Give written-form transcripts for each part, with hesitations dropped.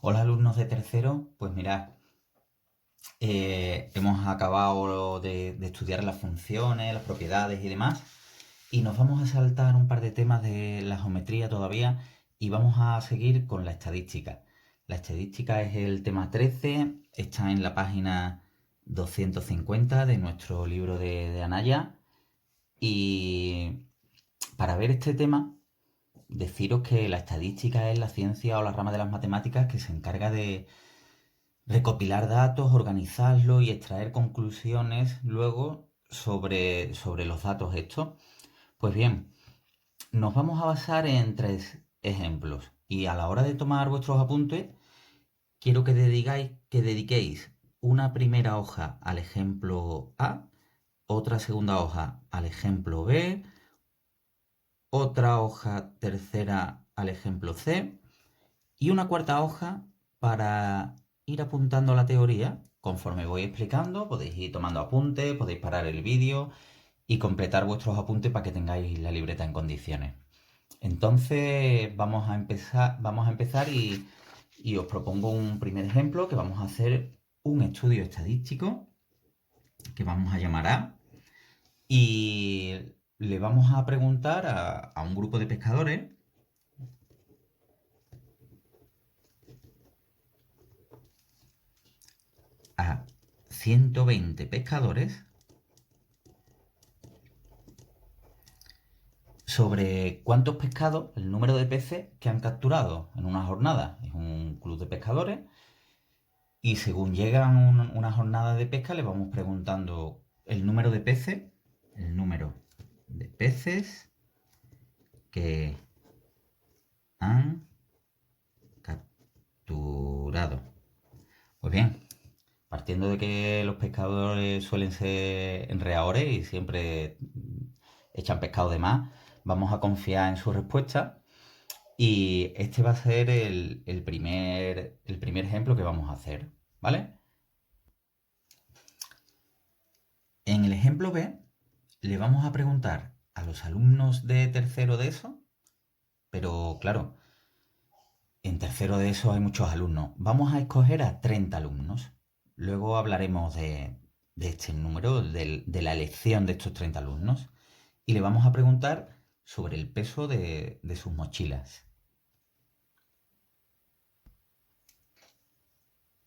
Hola alumnos de tercero, pues mirad, hemos acabado de estudiar las funciones, las propiedades y demás, y nos vamos a saltar un par de temas de la geometría todavía y vamos a seguir con la estadística. La estadística es el tema 13, está en la página 250 de nuestro libro de Anaya, y para ver este tema, deciros que la estadística es la ciencia o la rama de las matemáticas que se encarga de recopilar datos, organizarlos y extraer conclusiones luego sobre los datos estos. Pues bien, nos vamos a basar en tres ejemplos y a la hora de tomar vuestros apuntes, quiero que dediquéis una primera hoja al ejemplo A, otra segunda hoja al ejemplo B, otra hoja tercera al ejemplo C y una cuarta hoja para ir apuntando la teoría. Conforme voy explicando, podéis ir tomando apuntes, podéis parar el vídeo y completar vuestros apuntes para que tengáis la libreta en condiciones. Entonces vamos a empezar y os propongo un primer ejemplo que vamos a hacer un estudio estadístico que vamos a llamar A y le vamos a preguntar a un grupo de pescadores, a 120 pescadores, sobre cuántos pescados, el número de peces que han capturado en una jornada. Es un club de pescadores y según llegan una jornada de pesca le vamos preguntando el número de peces, el número de peces que han capturado. Pues bien, partiendo de que los pescadores suelen ser enreadores y siempre echan pescado de más, vamos a confiar en su respuesta. Y este va a ser el primer ejemplo que vamos a hacer, ¿vale? En el ejemplo B le vamos a preguntar a los alumnos de tercero de eso, pero claro, en tercero de eso hay muchos alumnos. Vamos a escoger a 30 alumnos. Luego hablaremos de este número, de la elección de estos 30 alumnos. Y le vamos a preguntar sobre el peso de sus mochilas.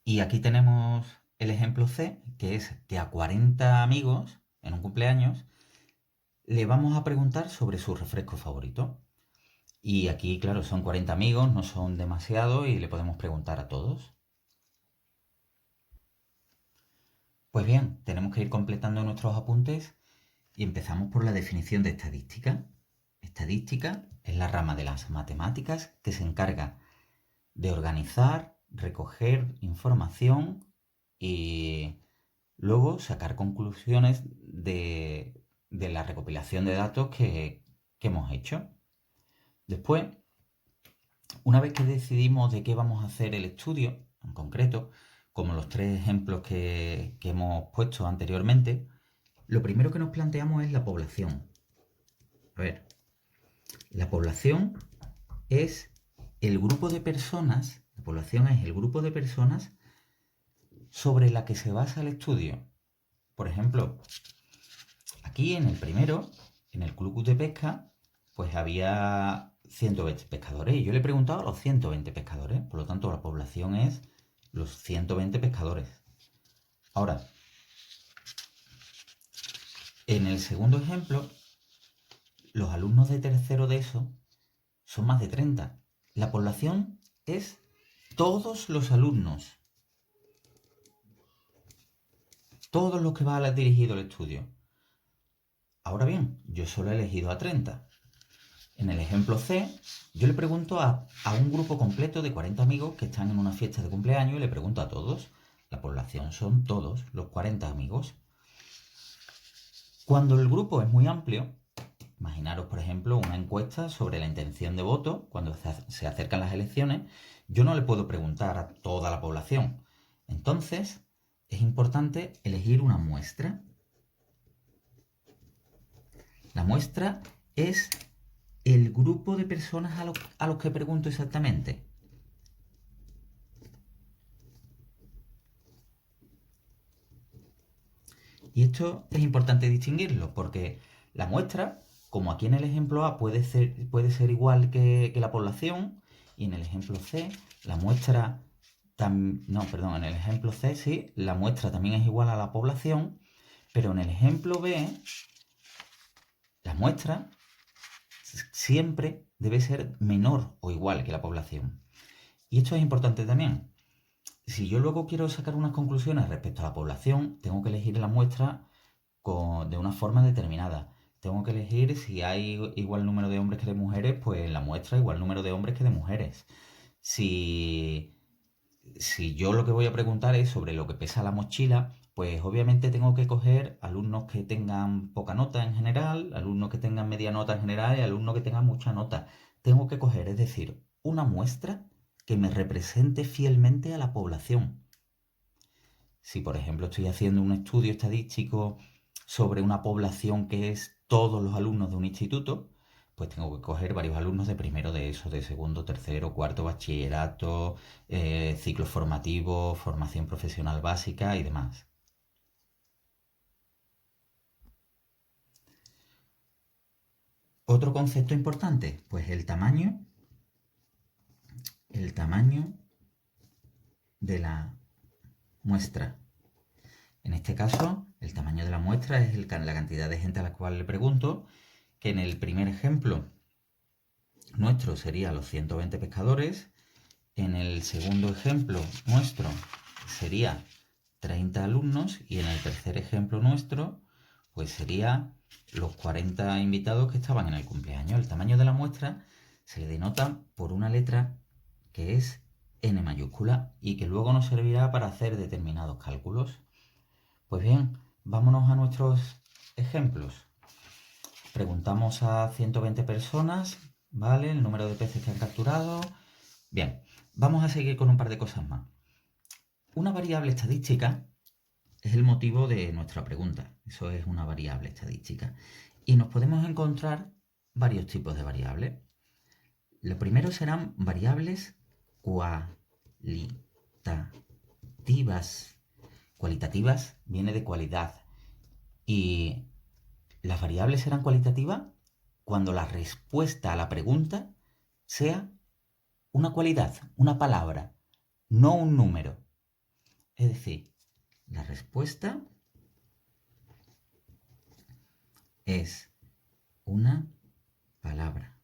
Y aquí tenemos el ejemplo C, que es que a 40 amigos en un cumpleaños le vamos a preguntar sobre su refresco favorito. Y aquí, claro, son 40 amigos, no son demasiados y le podemos preguntar a todos. Pues bien, tenemos que ir completando nuestros apuntes y empezamos por la definición de estadística. Estadística es la rama de las matemáticas que se encarga de organizar, recoger información y luego sacar conclusiones de la recopilación de datos que hemos hecho. Después, una vez que decidimos de qué vamos a hacer el estudio, en concreto, como los tres ejemplos que hemos puesto anteriormente, lo primero que nos planteamos es la población. A ver, la población es el grupo de personas, la población es el grupo de personas sobre la que se basa el estudio. Por ejemplo, aquí en el primero, en el club de pesca, pues había 120 pescadores y yo le he preguntado a los 120 pescadores, por lo tanto la población es los 120 pescadores. Ahora, en el segundo ejemplo, los alumnos de tercero de eso son más de 30. La población es todos los alumnos, todos los que van a dirigido el estudio. Ahora bien, yo solo he elegido a 30. En el ejemplo C, yo le pregunto a un grupo completo de 40 amigos que están en una fiesta de cumpleaños y le pregunto a todos. La población son todos los 40 amigos. Cuando el grupo es muy amplio, imaginaros, por ejemplo, una encuesta sobre la intención de voto cuando se acercan las elecciones, yo no le puedo preguntar a toda la población. Entonces, es importante elegir una muestra. La muestra es el grupo de personas a los que pregunto exactamente. Y esto es importante distinguirlo porque la muestra, como aquí en el ejemplo A puede ser igual que la población, y en el ejemplo C la muestra, en el ejemplo C sí, la muestra también es igual a la población, pero en el ejemplo B la muestra siempre debe ser menor o igual que la población. Y esto es importante también. Si yo luego quiero sacar unas conclusiones respecto a la población, tengo que elegir la muestra de una forma determinada. Tengo que elegir si hay igual número de hombres que de mujeres, pues en la muestra igual número de hombres que de mujeres. Si, si yo lo que voy a preguntar es sobre lo que pesa la mochila, pues obviamente tengo que coger alumnos que tengan poca nota en general, alumnos que tengan media nota en general y alumnos que tengan mucha nota. Tengo que coger, es decir, una muestra que me represente fielmente a la población. Si, por ejemplo, estoy haciendo un estudio estadístico sobre una población que es todos los alumnos de un instituto, pues tengo que coger varios alumnos de primero de eso, de segundo, tercero, cuarto, bachillerato, ciclos formativos, formación profesional básica y demás. Otro concepto importante, pues el tamaño de la muestra. En este caso, el tamaño de la muestra es la cantidad de gente a la cual le pregunto, que en el primer ejemplo nuestro sería los 120 pescadores, en el segundo ejemplo nuestro sería 30 alumnos y en el tercer ejemplo nuestro pues sería los 40 invitados que estaban en el cumpleaños. El tamaño de la muestra se le denota por una letra que es N mayúscula y que luego nos servirá para hacer determinados cálculos. Pues bien, vámonos a nuestros ejemplos. Preguntamos a 120 personas, ¿vale? El número de peces que han capturado. Bien, vamos a seguir con un par de cosas más. Una variable estadística es el motivo de nuestra pregunta. Eso es una variable estadística. Y nos podemos encontrar varios tipos de variables. Lo primero serán variables cualitativas. Cualitativas viene de cualidad. Y las variables serán cualitativas cuando la respuesta a la pregunta sea una cualidad, una palabra, no un número. Es decir, la respuesta es una palabra.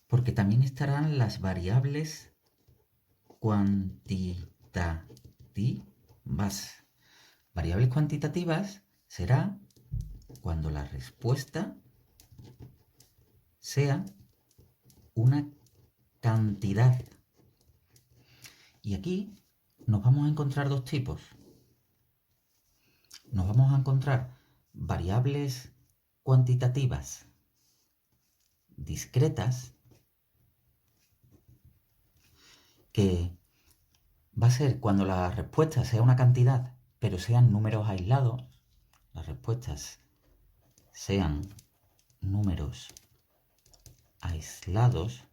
Porque también estarán las variables cuantitativas. Variables cuantitativas será cuando la respuesta sea una cantidad. Y aquí nos vamos a encontrar dos tipos. Nos vamos a encontrar variables cuantitativas discretas, que va a ser cuando la respuesta sea una cantidad, pero sean números aislados. Las respuestas sean números aislados,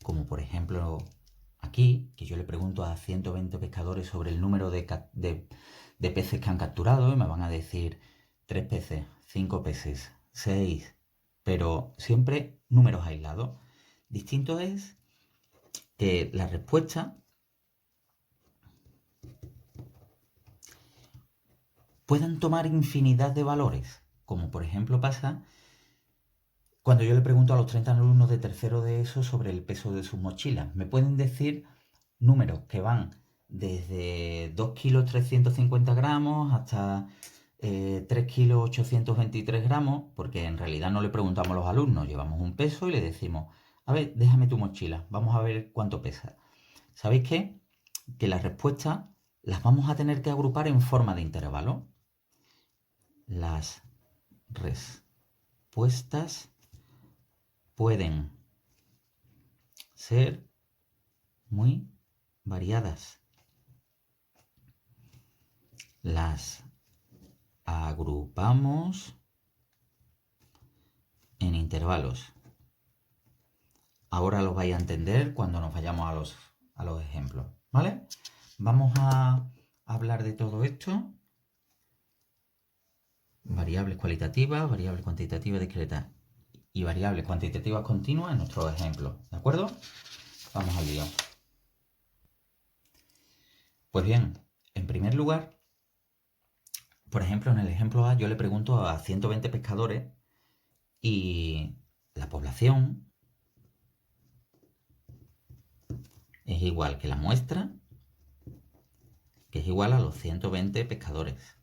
como por ejemplo aquí, que yo le pregunto a 120 pescadores sobre el número de peces que han capturado y me van a decir 3 peces, 5 peces, 6, pero siempre números aislados. Distinto es que la respuesta puedan tomar infinidad de valores, como por ejemplo pasa cuando yo le pregunto a los 30 alumnos de tercero de ESO sobre el peso de sus mochilas. Me pueden decir números que van desde 2 kilos 350 gramos hasta 3 kilos 823 gramos, porque en realidad no le preguntamos a los alumnos, llevamos un peso y le decimos, a ver, déjame tu mochila, vamos a ver cuánto pesa. ¿Sabéis qué? Que las respuestas las vamos a tener que agrupar en forma de intervalo. Las respuestas pueden ser muy variadas. Las agrupamos en intervalos. Ahora lo vais a entender cuando nos vayamos a los ejemplos, ¿vale? Vamos a hablar de todo esto variables cualitativas, variables cuantitativas discretas y variables cuantitativas continuas en nuestro ejemplo, ¿de acuerdo? Vamos al lío. Pues bien, en primer lugar, por ejemplo, en el ejemplo A yo le pregunto a 120 pescadores y la población es igual que la muestra, que es igual a los 120 pescadores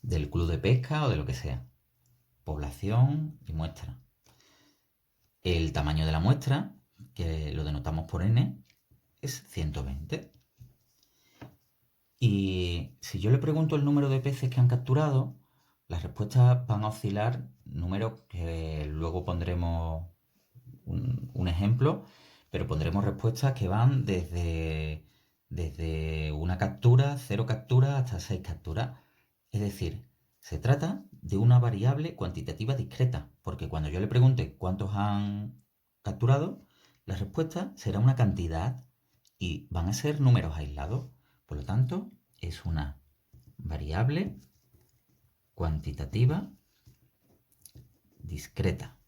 del club de pesca o de lo que sea. Población y muestra. El tamaño de la muestra, que lo denotamos por n, es 120. Y si yo le pregunto el número de peces que han capturado, las respuestas van a oscilar números que luego pondremos un ejemplo, pero pondremos respuestas que van desde una captura, 0 capturas, hasta 6 capturas. Es decir, se trata de una variable cuantitativa discreta, porque cuando yo le pregunte cuántos han capturado, la respuesta será una cantidad y van a ser números aislados. Por lo tanto, es una variable cuantitativa discreta.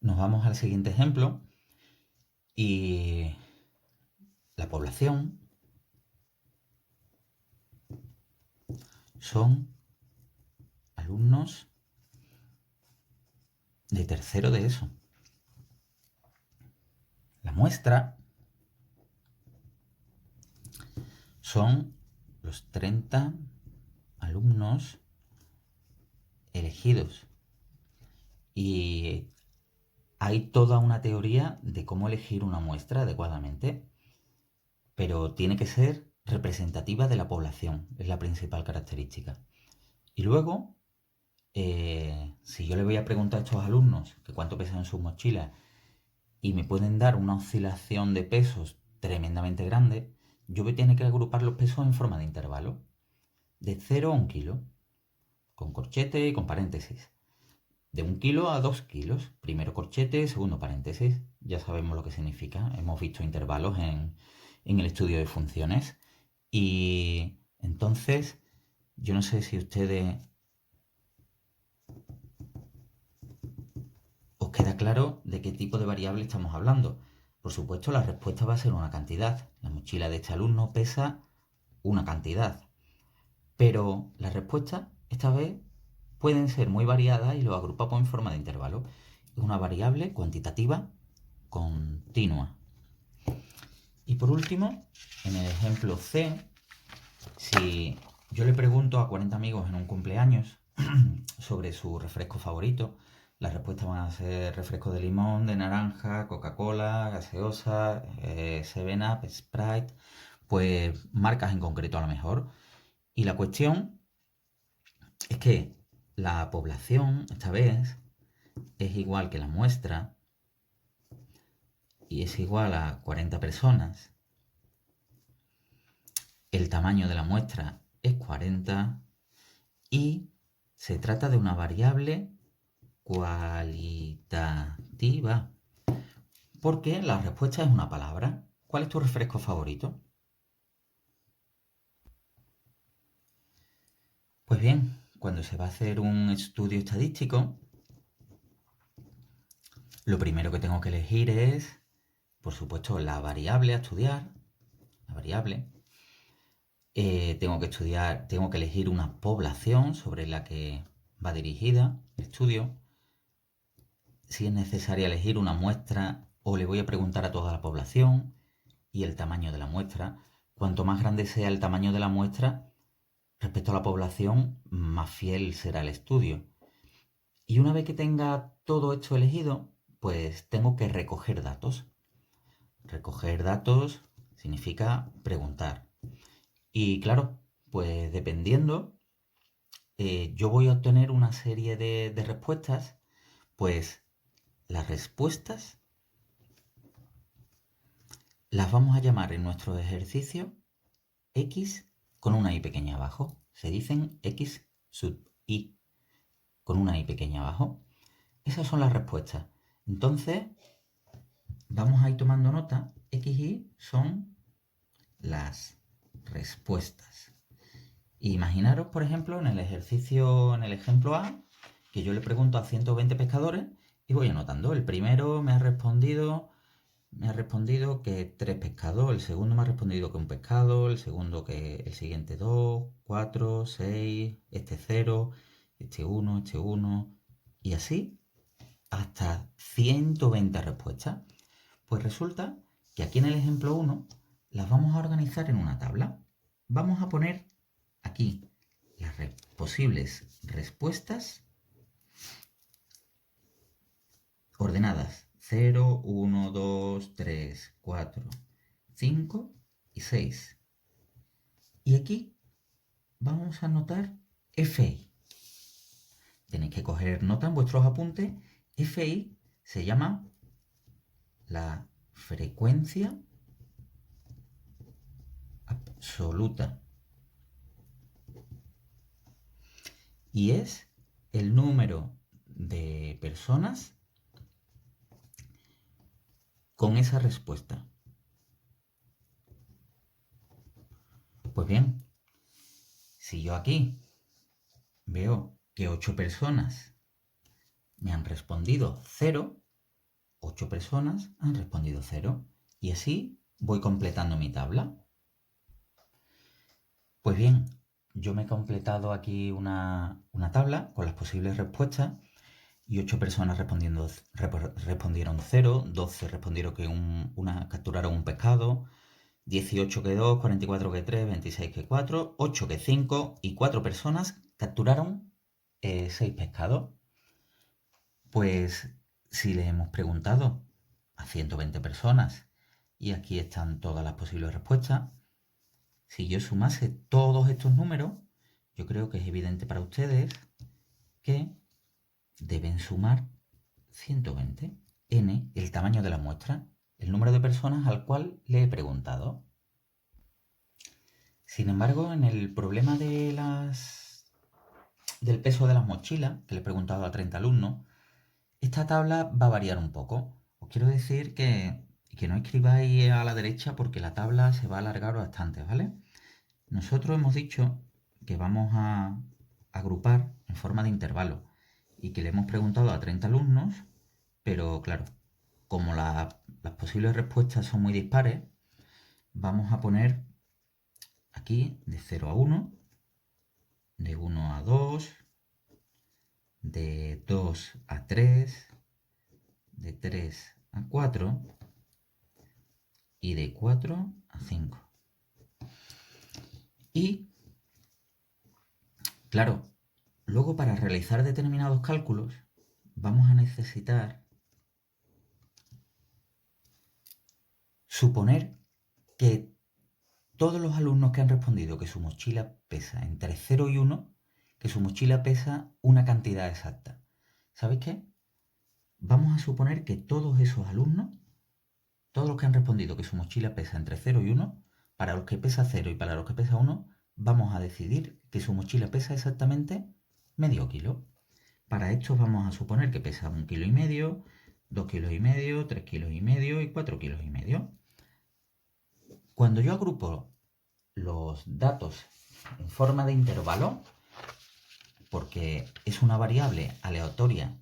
Nos vamos al siguiente ejemplo y la población son alumnos de tercero de ESO. La muestra son los 30 alumnos elegidos. Y hay toda una teoría de cómo elegir una muestra adecuadamente, pero tiene que ser representativa de la población, es la principal característica. Y luego, si yo le voy a preguntar a estos alumnos que cuánto pesan en sus mochilas y me pueden dar una oscilación de pesos tremendamente grande, yo voy a tener que agrupar los pesos en forma de intervalo, de 0 a 1 kilo, con corchete y con paréntesis. De 1 kilo a 2 kilos, primero corchete, segundo paréntesis, ya sabemos lo que significa, hemos visto intervalos en el estudio de funciones. Y entonces, yo no sé si ustedes os queda claro de qué tipo de variable estamos hablando. Por supuesto, la respuesta va a ser una cantidad. La mochila de este alumno pesa una cantidad. Pero las respuestas, esta vez, pueden ser muy variadas y lo agrupamos en forma de intervalo. Es una variable cuantitativa continua. Y por último, en el ejemplo C, si yo le pregunto a 40 amigos en un cumpleaños sobre su refresco favorito, las respuestas van a ser refresco de limón, de naranja, Coca-Cola, gaseosa, 7-Up, Sprite, pues marcas en concreto a lo mejor. Y la cuestión es que la población, esta vez, es igual que la muestra y es igual a 40 personas. El tamaño de la muestra es 40 y se trata de una variable cualitativa, porque la respuesta es una palabra. ¿Cuál es tu refresco favorito? Pues bien, cuando se va a hacer un estudio estadístico, lo primero que tengo que elegir es, por supuesto, la variable a estudiar, la variable. Tengo que elegir una población sobre la que va dirigida el estudio. Si es necesario elegir una muestra o le voy a preguntar a toda la población y el tamaño de la muestra. Cuanto más grande sea el tamaño de la muestra respecto a la población, más fiel será el estudio. Y una vez que tenga todo esto elegido, pues tengo que recoger datos. Recoger datos significa preguntar. Y claro, pues dependiendo, yo voy a obtener una serie de respuestas, pues las respuestas las vamos a llamar en nuestro ejercicio X con una i pequeña abajo. Se dicen X sub i con una i pequeña abajo. Esas son las respuestas. Entonces, vamos a ir tomando nota. X y son las respuestas. Imaginaros, por ejemplo, en el ejemplo A, que yo le pregunto a 120 pescadores y voy anotando. El primero me ha respondido que 3 pescados, el segundo me ha respondido que un pescado, el siguiente 2, 4, 6, este 0, este 1, y así hasta 120 respuestas. Pues resulta que aquí en el ejemplo 1 las vamos a organizar en una tabla. Vamos a poner aquí las posibles respuestas ordenadas 0, 1, 2, 3, 4, 5 y 6. Y aquí vamos a anotar FI. Tenéis que coger nota en vuestros apuntes. FI se llama la frecuencia absoluta. Y es el número de personas con esa respuesta. Pues bien, si yo aquí veo que 8 personas me han respondido 0, 8 personas han respondido 0. Y así voy completando mi tabla. Pues bien, yo me he completado aquí una tabla con las posibles respuestas y 8 personas respondieron 0, 12 respondieron que capturaron un pescado, 18 que 2, 44 que 3, 26 que 4, 8 que 5 y 4 personas capturaron 6 pescados. Pues si le hemos preguntado a 120 personas y aquí están todas las posibles respuestas, si yo sumase todos estos números, yo creo que es evidente para ustedes que deben sumar 120. N, el tamaño de la muestra, el número de personas al cual le he preguntado. Sin embargo, en el problema del peso de las mochilas, que le he preguntado a 30 alumnos, esta tabla va a variar un poco. Os quiero decir que no escribáis a la derecha porque la tabla se va a alargar bastante, ¿vale? Nosotros hemos dicho que vamos a agrupar en forma de intervalo y que le hemos preguntado a 30 alumnos, pero claro, como las posibles respuestas son muy dispares, vamos a poner aquí de 0 a 1, de 1 a 2, de 2 a 3, de 3 a 4 y de 4 a 5. Y, claro, luego para realizar determinados cálculos vamos a necesitar suponer que todos los alumnos que han respondido que su mochila pesa entre 0 y 1, que su mochila pesa una cantidad exacta. ¿Sabéis qué? Vamos a suponer que todos esos alumnos, todos los que han respondido que su mochila pesa entre 0 y 1, para los que pesa 0 y para los que pesa 1, vamos a decidir que su mochila pesa exactamente medio kilo. Para esto vamos a suponer que pesa 1,5 kilos, 2,5 kilos, 3,5 kilos y 4,5 kilos. Cuando yo agrupo los datos en forma de intervalo, porque es una variable aleatoria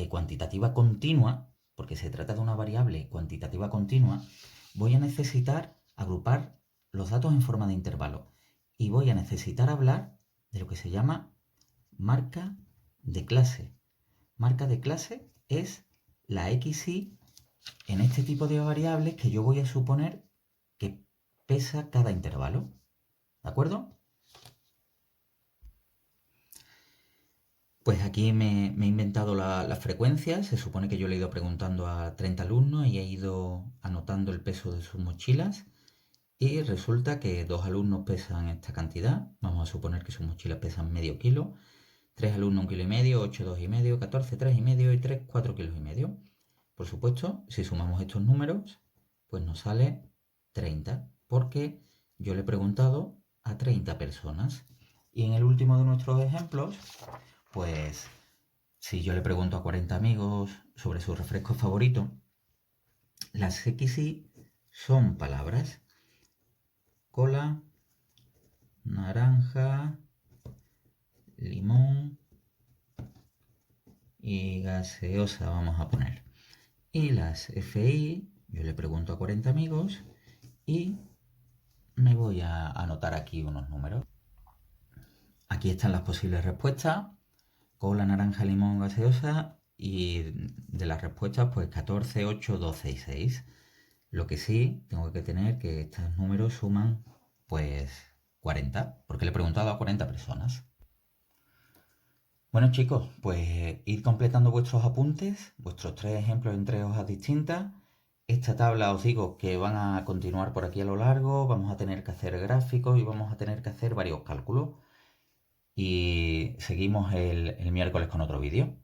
cuantitativa continua, porque se trata de una variable cuantitativa continua, voy a necesitar agrupar los datos en forma de intervalo y voy a necesitar hablar de lo que se llama marca de clase. Marca de clase es la XY en este tipo de variables que yo voy a suponer que pesa cada intervalo. ¿De acuerdo? Pues aquí me he inventado las frecuencias. Se supone que yo le he ido preguntando a 30 alumnos y he ido anotando el peso de sus mochilas. Y resulta que 2 alumnos pesan esta cantidad. Vamos a suponer que sus mochilas pesan medio kilo. 3 alumnos 1,5 kilos, 8 2,5, 14 3,5 y 3 4,5 kilos. Por supuesto, si sumamos estos números, pues nos sale 30, porque yo le he preguntado a 30 personas. Y en el último de nuestros ejemplos, pues si yo le pregunto a 40 amigos sobre su refresco favorito, las XY son palabras. cola, naranja, limón y gaseosa vamos a poner. Y las FI, yo le pregunto a 40 amigos y me voy a anotar aquí unos números. Aquí están las posibles respuestas: cola, naranja, limón, gaseosa, y de las respuestas pues 14, 8, 12 y 6. Lo que sí tengo que tener que estos números suman pues 40, porque le he preguntado a 40 personas. Bueno chicos, pues id completando vuestros apuntes, vuestros 3 ejemplos en 3 hojas distintas. Esta tabla os digo que van a continuar por aquí a lo largo, vamos a tener que hacer gráficos y vamos a tener que hacer varios cálculos. Y seguimos el miércoles con otro vídeo.